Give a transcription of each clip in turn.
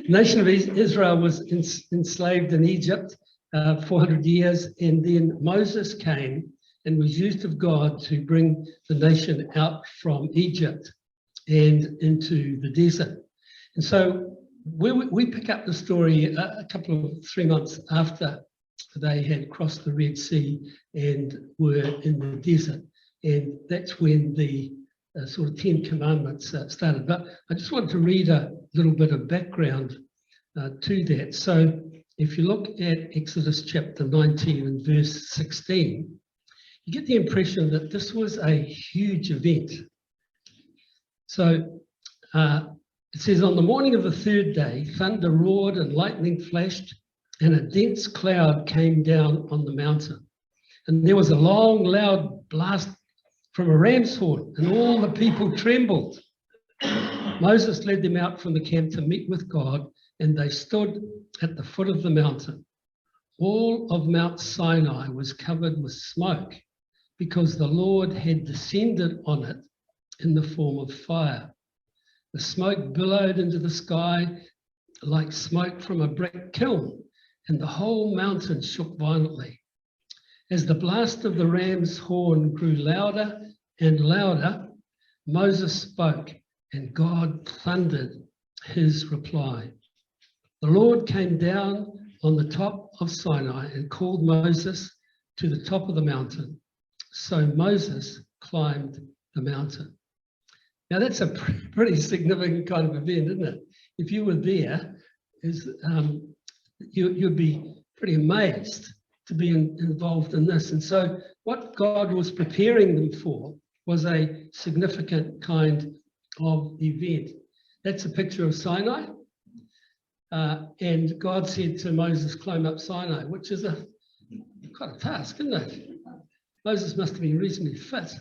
nation of Israel was enslaved in Egypt 400 years, and then Moses came and was used of God to bring the nation out from Egypt and into the desert. And so we pick up the story a couple of 3 months after they had crossed the Red Sea and were in the desert. And that's when the sort of 10 Commandments started. But I just want to read a little bit of background to that. So if you look at Exodus chapter 19 and verse 16, you get the impression that this was a huge event. So it says, on the morning of the third day, thunder roared and lightning flashed, and a dense cloud came down on the mountain. And there was a long, loud blast from a ram's horn, and all the people trembled. Moses led them out from the camp to meet with God, and they stood at the foot of the mountain. All of Mount Sinai was covered with smoke, because the Lord had descended on it in the form of fire. The smoke billowed into the sky like smoke from a brick kiln, and the whole mountain shook violently. As the blast of the ram's horn grew louder and louder, Moses spoke, and God thundered his reply. The Lord came down on the top of Sinai and called Moses to the top of the mountain. So Moses climbed the mountain. Now that's a pretty significant kind of event, isn't it? If you were there, you'd be pretty amazed to be involved in this. And so what God was preparing them for was a significant kind of event. That's a picture of Sinai. And God said to Moses, climb up Sinai, which is quite a task, isn't it? Moses must have been reasonably fit,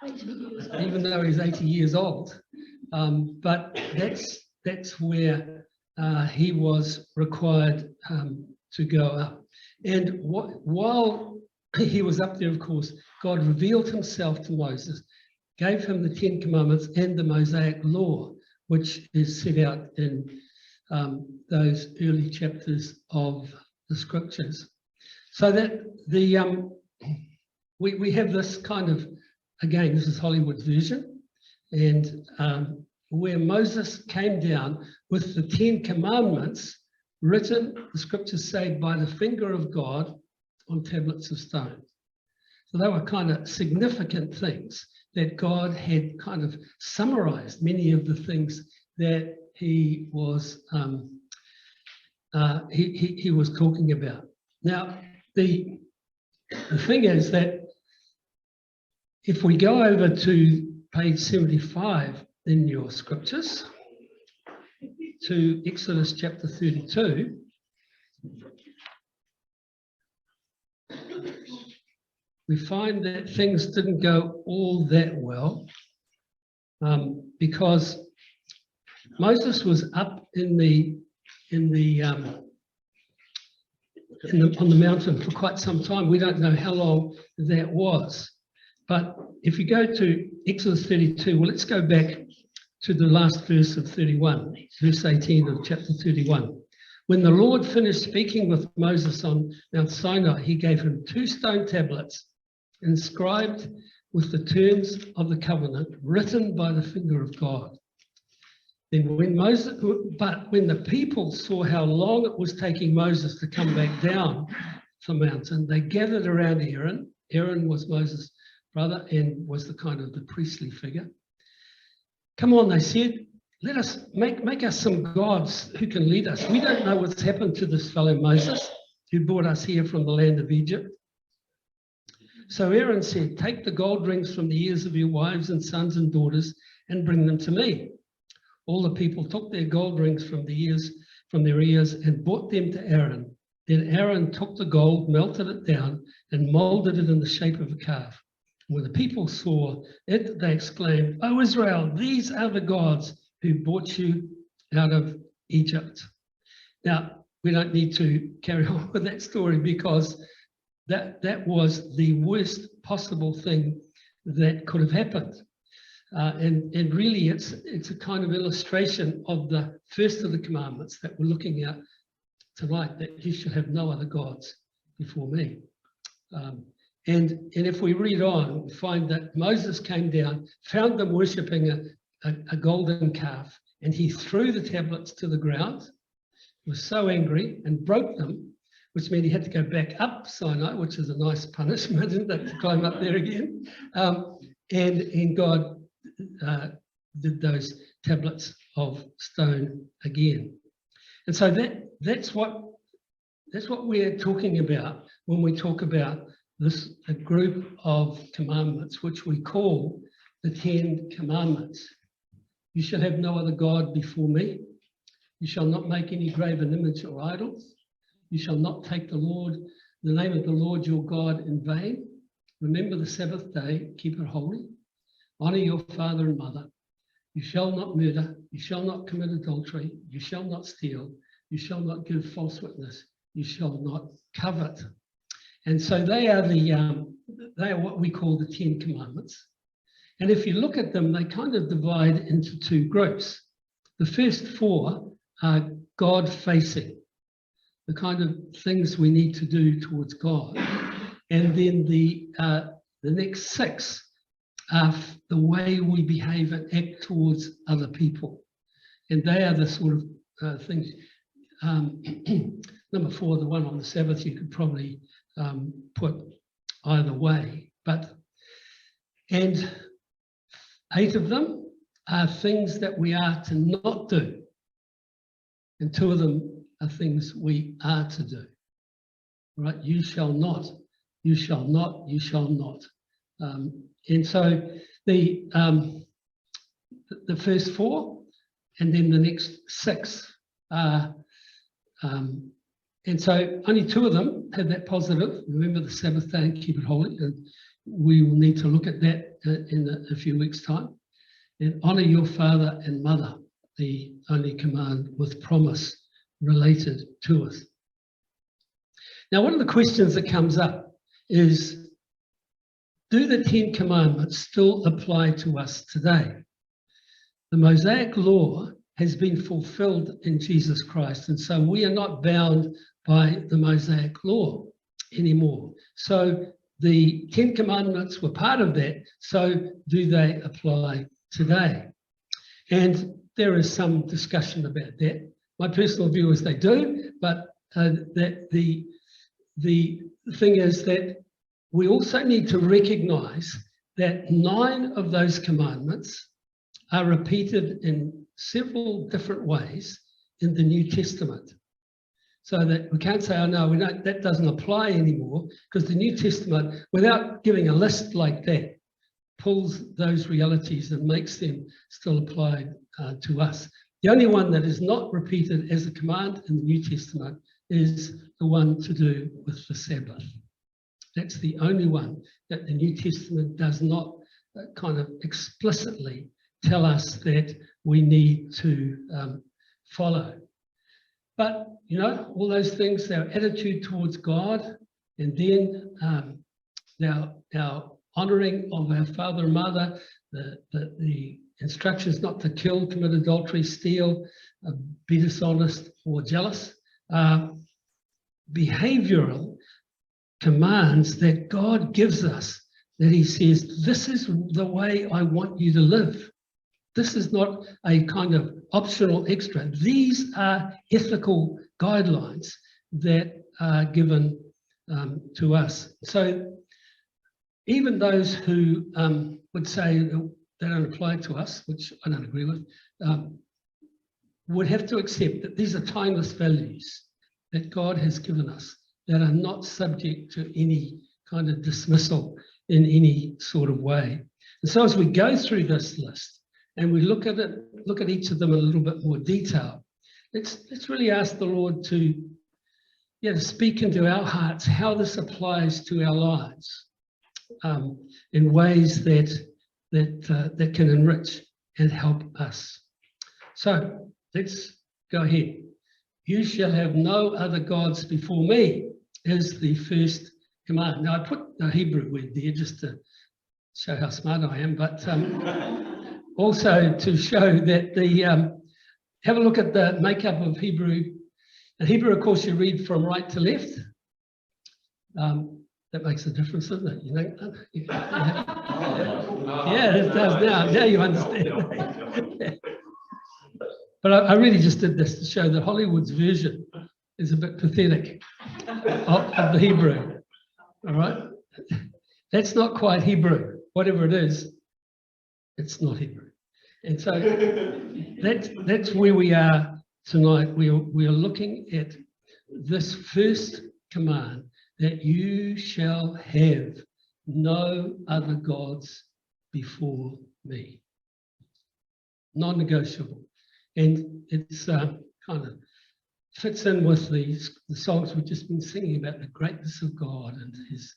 even though he's 80 years old. But that's where he was required to go up. And while he was up there, of course, God revealed himself to Moses, gave him the 10 Commandments and the Mosaic Law, which is set out in those early chapters of the scriptures. So that we have this kind of, again, this is Hollywood's version, and where Moses came down with the 10 Commandments written, the scriptures say, by the finger of God on tablets of stone. So they were kind of significant things that God had kind of summarized many of the things that he was he was talking about. Now, the thing is that if we go over to page 75 in your scriptures, to Exodus chapter 32, we find that things didn't go all that well because Moses was up on the mountain for quite some time. We don't know how long that was. But if you go to Exodus 32, well, let's go back to the last verse of 31, verse 18 of chapter 31. When the Lord finished speaking with Moses on Mount Sinai, he gave him 2 stone tablets inscribed with the terms of the covenant written by the finger of God. Then when the people saw how long it was taking Moses to come back down the mountain, they gathered around Aaron. Aaron was Moses' brother and was the kind of the priestly figure. Come on, they said, let us make us some gods who can lead us. We don't know what's happened to this fellow Moses who brought us here from the land of Egypt. So Aaron said, take the gold rings from the ears of your wives and sons and daughters and bring them to me. All the people took their gold rings from their ears and brought them to Aaron. Then Aaron took the gold, melted it down, and molded it in the shape of a calf. When the people saw it, they exclaimed, "O Israel, these are the gods who brought you out of Egypt." Now, we don't need to carry on with that story because that was the worst possible thing that could have happened. And really it's a kind of illustration of the first of the commandments that we're looking at tonight, that you shall have no other gods before me. And if we read on, we find that Moses came down, found them worshipping a golden calf, and he threw the tablets to the ground. He was so angry and broke them, which meant he had to go back up Sinai, which is a nice punishment, isn't it, to climb up there again. And God did those tablets of stone again. And so that's what we're talking about when we talk about a group of commandments, which we call the 10 Commandments. You shall have no other God before me. You shall not make any graven image or idols. You shall not take the name of the Lord your God in vain. Remember the Sabbath day, keep it holy. Honor your father and mother. You shall not murder. You shall not commit adultery. You shall not steal. You shall not give false witness. You shall not covet. And so they are what we call the 10 Commandments. And if you look at them, they kind of divide into two groups. The first 4 are God-facing, the kind of things we need to do towards God. And then the next 6 are the way we behave and act towards other people. And they are the sort of things. Number 4, the one on the Sabbath, you could probably put either way. And 8 of them are things that we are to not do. And 2 of them are things we are to do. Right? You shall not, you shall not, you shall not. And so the first 4 and then the next 6 are, and so only 2 of them have that positive. Remember the Sabbath day and keep it holy. And we will need to look at that in a few weeks' time. And honor your father and mother, the only command with promise related to us. Now, one of the questions that comes up is, do the 10 Commandments still apply to us today? The Mosaic law has been fulfilled in Jesus Christ, and so we are not bound by the Mosaic law anymore. So the 10 Commandments were part of that, so do they apply today? And there is some discussion about that. My personal view is they do, but that the thing is that we also need to recognise that 9 of those commandments are repeated in several different ways in the New Testament. So that we can't say, oh no, that doesn't apply anymore, because the New Testament, without giving a list like that, pulls those realities and makes them still apply to us. The only one that is not repeated as a command in the New Testament is the one to do with the Sabbath. That's the only one that the New Testament does not kind of explicitly tell us that we need to follow. But, you know, all those things, our attitude towards God, and then our honouring of our father and mother, the instructions not to kill, commit adultery, steal, be dishonest or jealous, behavioural commands that God gives us, that he says, this is the way I want you to live. This is not a kind of optional extra. These are ethical guidelines that are given to us. So even those who would say they don't apply to us, which I don't agree with, would have to accept that these are timeless values that God has given us that are not subject to any kind of dismissal in any sort of way. And so as we go through this list and we look at each of them in a little bit more detail, let's really ask the Lord to speak into our hearts how this applies to our lives in ways that can enrich and help us. So let's go ahead. You shall have no other gods before me is the first command. Now I put the Hebrew word there just to show how smart I am, but also to show that have a look at the makeup of Hebrew. And Hebrew, of course, you read from right to left. That makes a difference, doesn't it? You know? Yeah, it does now. Now you understand. But I really just did this to show that Hollywood's version is a bit pathetic of the Hebrew. All right? That's not quite Hebrew. Whatever it is, it's not Hebrew. And so that's where we are tonight. We are looking at this first command, that you shall have no other gods before me. Non-negotiable. And it's kind of fits in with the songs we've just been singing about the greatness of God and his,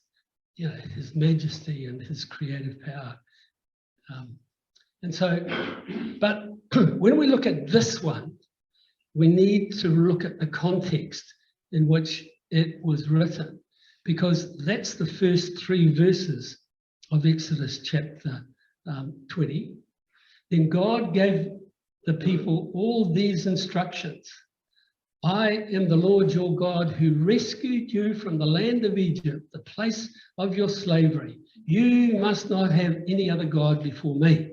you know, his majesty and his creative power. And so, but when we look at this one, we need to look at the context in which it was written, because that's the first 3 verses of Exodus chapter 20. Then God gave the people all these instructions. I am the Lord your God who rescued you from the land of Egypt, the place of your slavery. You must not have any other God before me.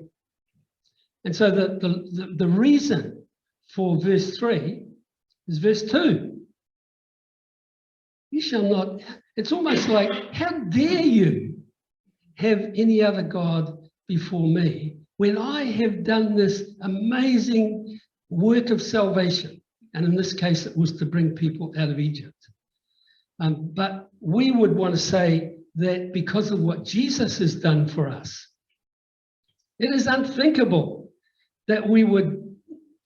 And so the reason for verse 3 is verse 2. You shall not, it's almost like, how dare you have any other God before me when I have done this amazing work of salvation? And in this case, it was to bring people out of Egypt. But we would want to say that because of what Jesus has done for us, it is unthinkable that we would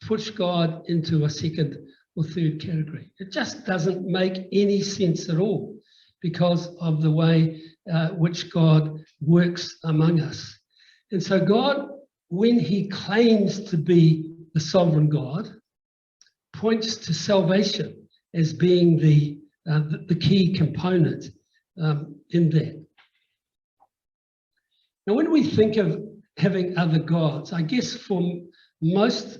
push God into a second or third category. It just doesn't make any sense at all because of the way which God works among us. And so God, when he claims to be the sovereign God, points to salvation as being the key component in that. Now, when we think of having other gods, I guess for most,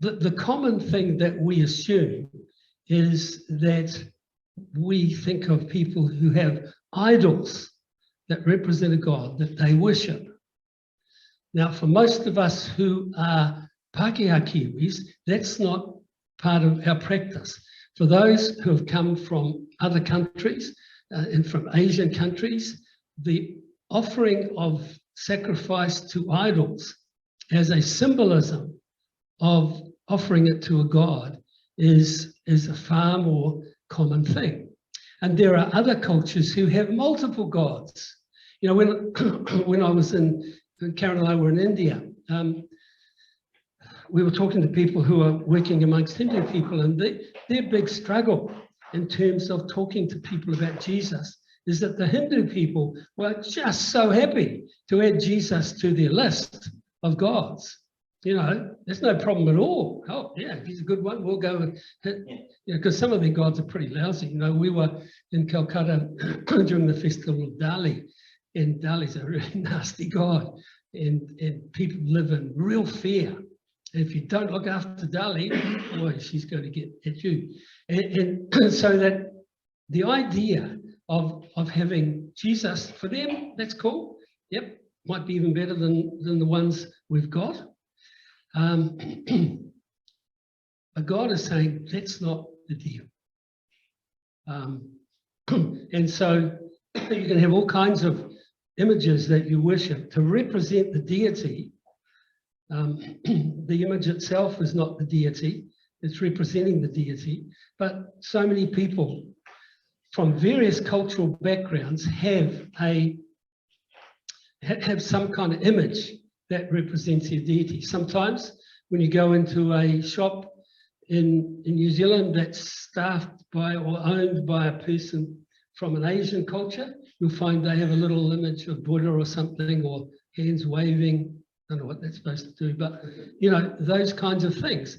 the common thing that we assume is that we think of people who have idols that represent a god that they worship. Now, for most of us who are Pākehā Kiwis, that's not part of our practice. For those who have come from other countries and from Asian countries, the offering of sacrifice to idols as a symbolism of offering it to a god is a far more common thing. And there are other cultures who have multiple gods. You know, when I was Karen and I were in India, we were talking to people who are working amongst Hindu people, and their big struggle in terms of talking to people about Jesus is that the Hindu people were just so happy to add Jesus to their list of gods. You know, there's no problem at all. Oh, yeah, if he's a good one, we'll go with him. You know, because some of their gods are pretty lousy. You know, we were in Calcutta during the festival of Dali, and Dali's a really nasty god, and people live in real fear. And if you don't look after Dali, boy, she's going to get at you. And so that the idea of having Jesus, for them, that's cool. Yep, might be even better than the ones we've got. But God is saying that's not the deal. And so you can have all kinds of images that you worship to represent the deity. The image itself is not the deity, it's representing the deity, but so many people from various cultural backgrounds have some kind of image that represents their deity. Sometimes when you go into a shop in New Zealand that's staffed by or owned by a person from an Asian culture, you'll find they have a little image of Buddha or something, or hands waving. I don't know what that's supposed to do, but you know, those kinds of things.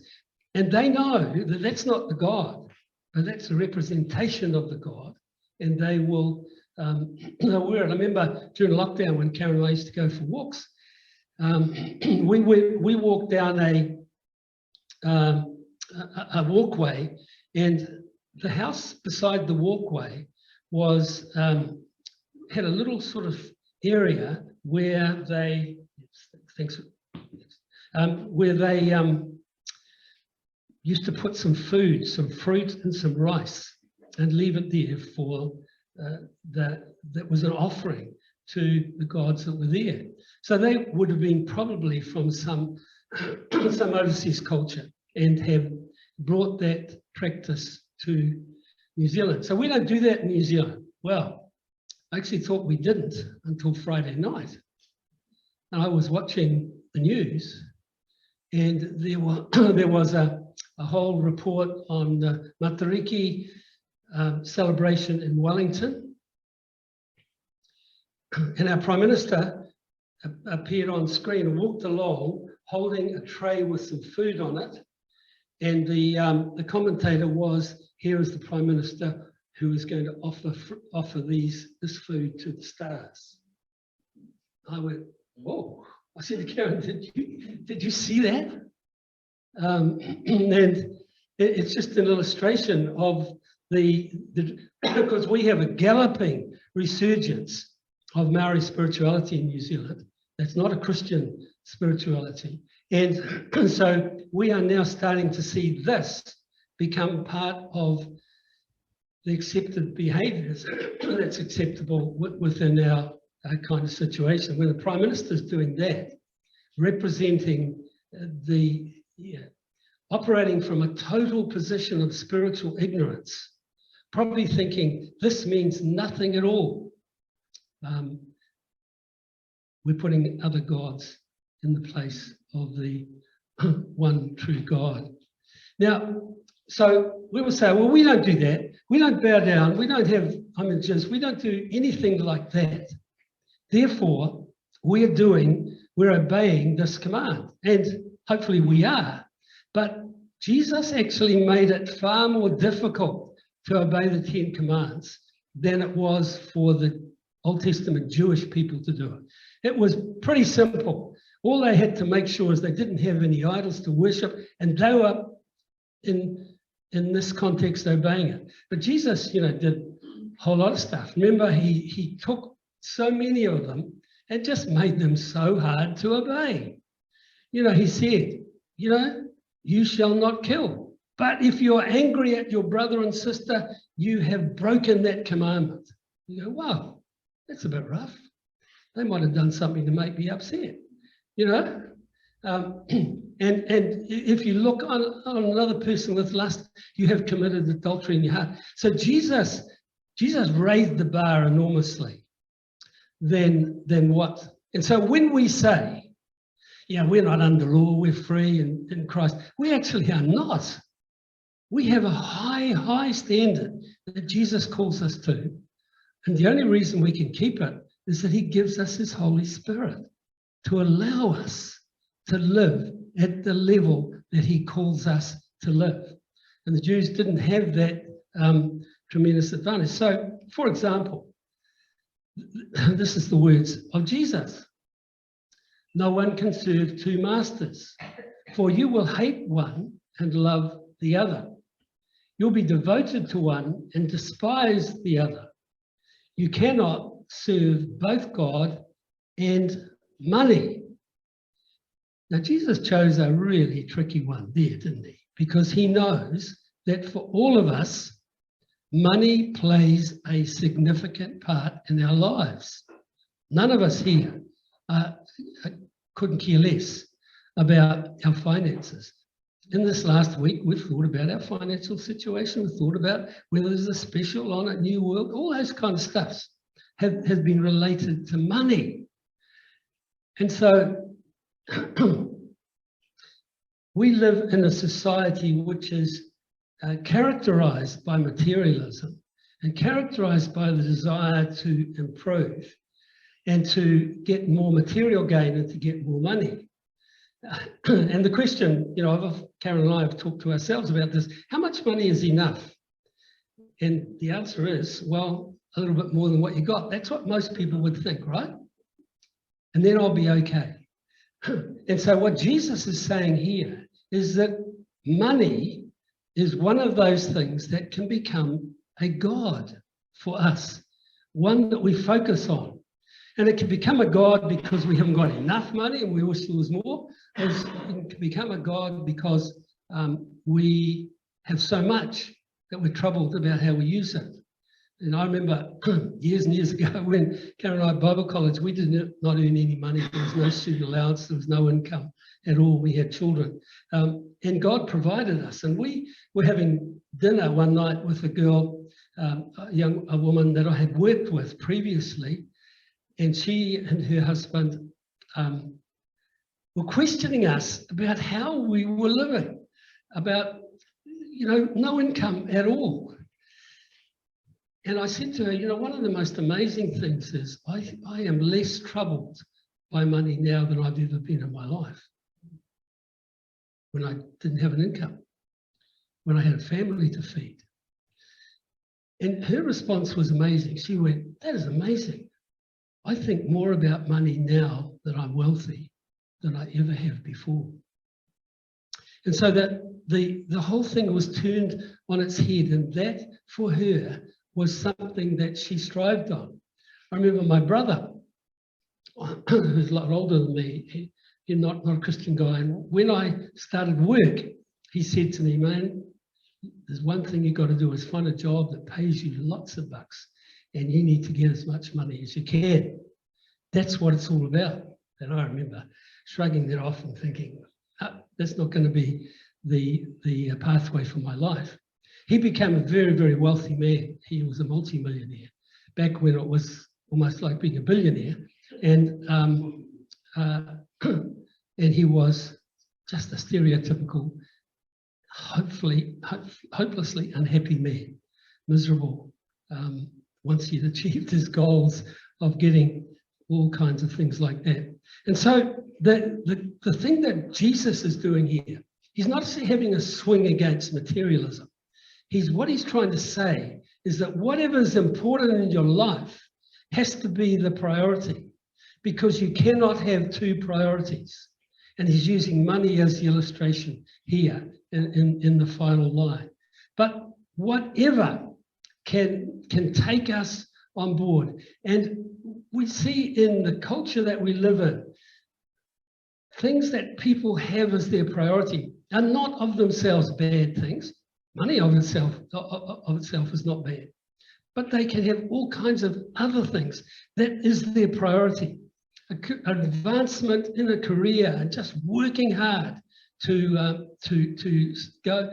And they know that that's not the God, but that's a representation of the God, and they will they'll wear it. I remember during lockdown when Karen and I used to go for walks, we walked down a walkway, and the house beside the walkway was had a little sort of area where they used to put some food, some fruit and some rice, and leave it there for that was an offering to the gods that were there. So they would have been probably from some overseas culture and have brought that practice to New Zealand. So we don't do that in New Zealand. Well, I actually thought we didn't until Friday night. And I was watching the news, and there was a whole report on the Matariki celebration in Wellington. And our Prime Minister appeared on screen and walked along holding a tray with some food on it. And the commentator was, here is the Prime Minister who is going to offer this food to the stars. I went, whoa. I said to Karen, did you see that? And it's just an illustration of because we have a galloping resurgence of Maori spirituality in New Zealand. That's not a Christian spirituality. And so we are now starting to see this become part of the accepted behaviours that's acceptable within our kind of situation. When the Prime Minister is doing that, representing operating from a total position of spiritual ignorance, probably thinking this means nothing at all. We're putting other gods in the place of the one true God. Now, so we will say, well, we don't do that. We don't bow down. We don't have images. We don't do anything like that. Therefore, we're obeying this command. And hopefully we are. But Jesus actually made it far more difficult to obey the 10 Commands than it was for the Old Testament Jewish people to do it. It was pretty simple. All they had to make sure is they didn't have any idols to worship, and they were, in this context, obeying it. But Jesus, did a whole lot of stuff. Remember, he took so many of them and just made them so hard to obey. He said, you shall not kill. But if you're angry at your brother and sister, you have broken that commandment. You go, wow, that's a bit rough. They might have done something to make me upset, And if you look on another person with lust, you have committed adultery in your heart. So Jesus raised the bar enormously than what. And so when we say, we're not under law, we're free in Christ, we actually are not. We have a high, high standard that Jesus calls us to. And the only reason we can keep it is that he gives us his Holy Spirit to allow us to live at the level that he calls us to live. And the Jews didn't have that tremendous advantage. So, for example, this is the words of Jesus. No one can serve two masters, for you will hate one and love the other. You'll be devoted to one and despise the other. You cannot serve both God and money. Now, Jesus chose a really tricky one there, didn't he? Because he knows that for all of us, money plays a significant part in our lives. None of us here couldn't care less about our finances. In this last week, we've thought about our financial situation. We've thought about whether there's a special on at New World. All those kind of stuff has been related to money. And so we live in a society which is characterized by materialism and characterized by the desire to improve and to get more material gain and to get more money. And the question, Karen and I have talked to ourselves about this, how much money is enough? And the answer is, well, a little bit more than what you got. That's what most people would think, right? And then I'll be okay. And so what Jesus is saying here is that money is one of those things that can become a god for us, one that we focus on. And it can become a god because we haven't got enough money and we wish there was more. It can become a god because we have so much that we're troubled about how we use it. And I remember years and years ago when Karen and I at Bible college, we did not earn any money. There was no student allowance. There was no income at all. We had children. And God provided us. And we were having dinner one night with a girl, a woman that I had worked with previously. And she and her husband were questioning us about how we were living, about, no income at all. And I said to her, one of the most amazing things is I am less troubled by money now than I've ever been in my life. When I didn't have an income, when I had a family to feed. And her response was amazing. She went, "That is amazing. I think more about money now that I'm wealthy than I ever have before." And so that the whole thing was turned on its head, and that for her was something that she strived on. I remember my brother, who's a lot older than me, he's not a Christian guy, and when I started work, he said to me, "Man, there's one thing you've got to do is find a job that pays you lots of bucks, and you need to get as much money as you can. That's what it's all about." And I remember shrugging that off and thinking, that's not going to be the pathway for my life. He became a very, very wealthy man. He was a multi-millionaire back when it was almost like being a billionaire. And he was just a stereotypical, hopelessly unhappy man, miserable, once he'd achieved his goals of getting all kinds of things like that. And so the thing that Jesus is doing here, he's not having a swing against materialism. What he's trying to say is that whatever is important in your life has to be the priority, because you cannot have two priorities. And he's using money as the illustration here in the final line. But whatever can take us on board. And we see in the culture that we live in, things that people have as their priority are not of themselves bad things. Money of itself is not bad, but they can have all kinds of other things that is their priority. Advancement in a career and just working hard to go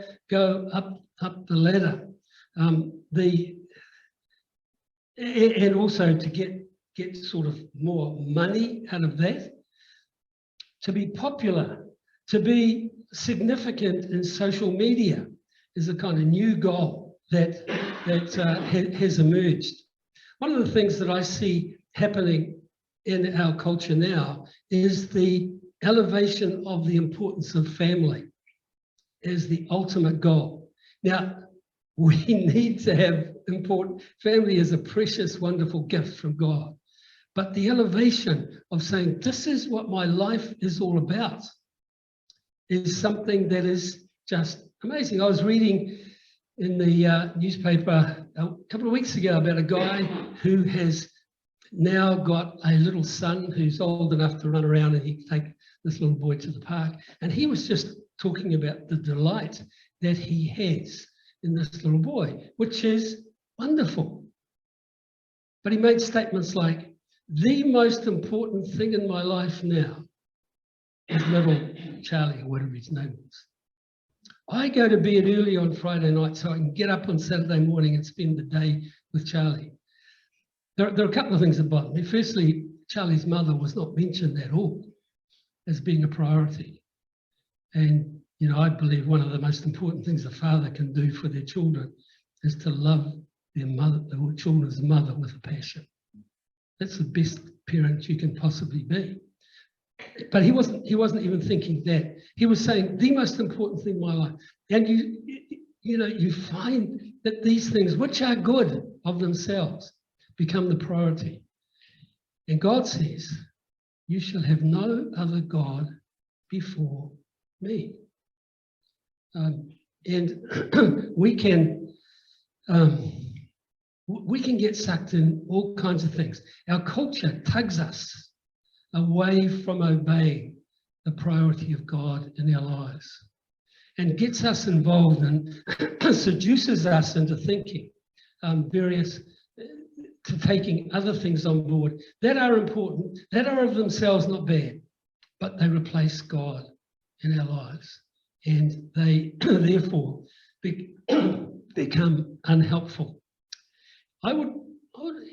up the ladder, and also to get sort of more money out of that, to be popular, to be significant in social media is a kind of new goal that has emerged. One of the things that I see happening in our culture now is the elevation of the importance of family as the ultimate goal. Now, we need to have family is a precious, wonderful gift from God. But the elevation of saying, this is what my life is all about, is something that is just amazing. I was reading in the newspaper a couple of weeks ago about a guy who has now got a little son who's old enough to run around, and he can take this little boy to the park. And he was just talking about the delight that he has in this little boy, which is wonderful. But he made statements like, the most important thing in my life now is little Charlie, or whatever his name was. I go to bed early on Friday night so I can get up on Saturday morning and spend the day with Charlie. There are a couple of things that bother me. Firstly, Charlie's mother was not mentioned at all as being a priority. And, I believe one of the most important things a father can do for their children is to love their mother, their children's mother, with a passion. That's the best parent you can possibly be. But he wasn't even thinking that. He was saying the most important thing in my life. And you find that these things, which are good of themselves, become the priority. And God says, you shall have no other God before me. And we can get sucked in all kinds of things. Our culture tugs us away from obeying the priority of God in our lives and gets us involved and seduces us into thinking to taking other things on board that are important, that are of themselves not bad, but they replace God in our lives, and they therefore become unhelpful. I would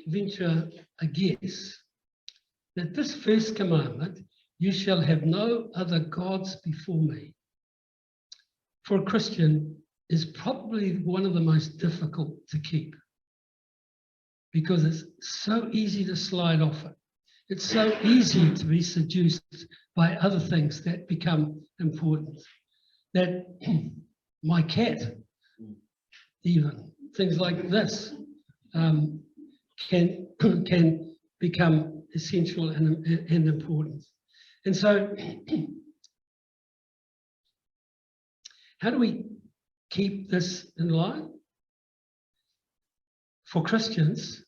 venture a guess that this first commandment, you shall have no other gods before me, for a Christian is probably one of the most difficult to keep, because it's so easy to slide off it. It's so easy to be seduced by other things that become important. That my cat, even things like this, can become essential and important. And so, how do we keep this in line? For Christians,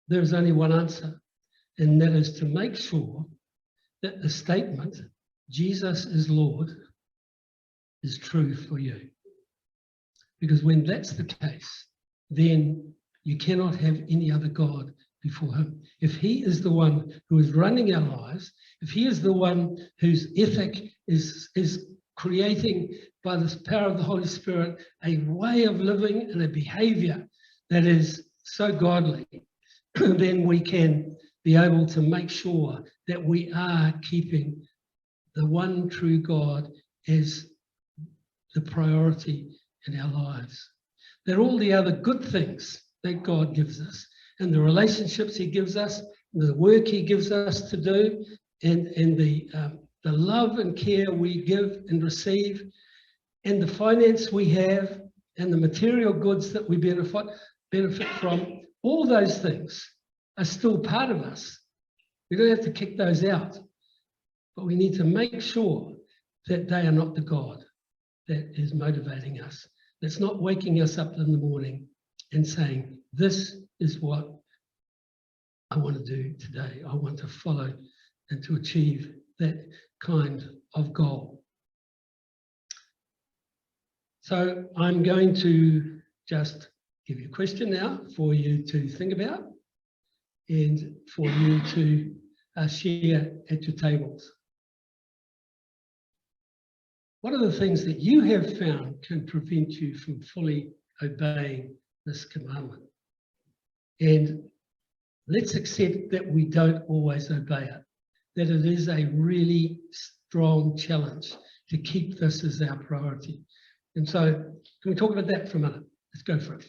there is only one answer, and that is to make sure that the statement, Jesus is Lord, is true for you. Because when that's the case, then you cannot have any other God before him. If he is the one who is running our lives, if he is the one whose ethic is creating by the power of the Holy Spirit a way of living and a behavior that is so godly, then we can be able to make sure that we are keeping the one true God as the priority in our lives. That all the other good things that God gives us, and the relationships he gives us, the work he gives us to do, and the love and care we give and receive, and the finance we have, and the material goods that we benefit from, all those things are still part of us. We don't have to kick those out, but we need to make sure that they are not the God that is motivating us, that's not waking us up in the morning and saying, this is what I want to do today. I want to follow and to achieve that kind of goal. So I'm going to just give you a question now for you to think about and for you to share at your tables. What are the things that you have found can prevent you from fully obeying this commandment? And let's accept that we don't always obey it, that it is a really strong challenge to keep this as our priority. And so, can we talk about that for a minute? Let's go for it.